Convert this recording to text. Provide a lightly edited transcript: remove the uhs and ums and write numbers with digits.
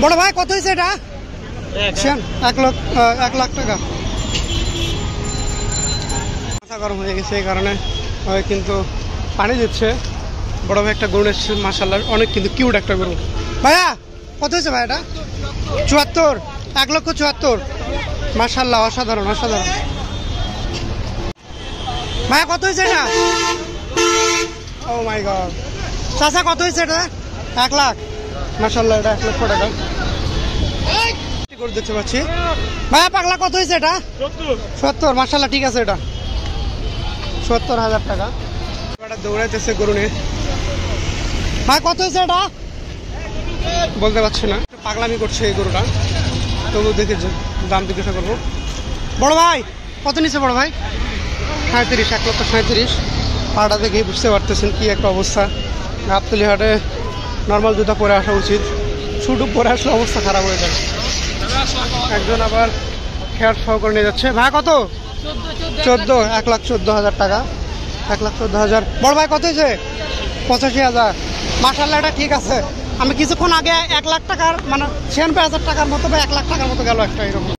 বড় ভাই কত হয়েছে এটা? 1 লাখ টাকা। মাথা গরম হয়ে গেছে এই কারণে কিন্তু পানি দিচ্ছে। বড় ভাই একটা গরু এসেছে, মাশাআল্লাহ অনেক কিন্তু কিউট একটা গরু। ভাইয়া কত হয়েছে ভাই এটা? 74, 1,74,000। মাশাআল্লাহ অসাধারণ অসাধারণ। ভাইয়া কত হয়েছে এটা? ও মাই গড। চাচা কত হয়েছে এটা? 1 লাখ। মাশাআল্লাহ এটা 1 লক্ষ টাকা করে দেখতে পাচ্ছি। ভাইয়া পাগলা কত হয়েছে এটা? 70। মাশাআল্লাহ ঠিক আছে, এটা 70,000 টাকা। দৌড়াইতেছে গরু নিয়ে। ভাই কত হয়েছে এটা? বলতে পারছি না, পাগলামি করছে এই গরুটা। তবু দেখে দাম জিজ্ঞাসা করবো। বড় ভাই কত নিচ্ছে বড় ভাই? 37, 1,37,000। পাটা দেখেই বুঝতে পারতেছেন কি একটা অবস্থা। গাবতলী হাটে নর্মাল জুতা পরে আসা উচিত, শুটু পরে আসলে অবস্থা খারাপ হয়ে যাবে। একজন আবার খেয়ার সহকারে নিয়ে যাচ্ছে। ভাই কত? 14, 1,14,000 টাকা। 1,14,000। বড় ভাই কত হয়েছে? 85,000। মাশাআল্লাহ এটা ঠিক আছে। আমি কিছুক্ষণ আগে 1 লাখ টাকার মানে 96,000 টাকার মতো বা 1 লাখ টাকার মতো গেল একটা এরকম।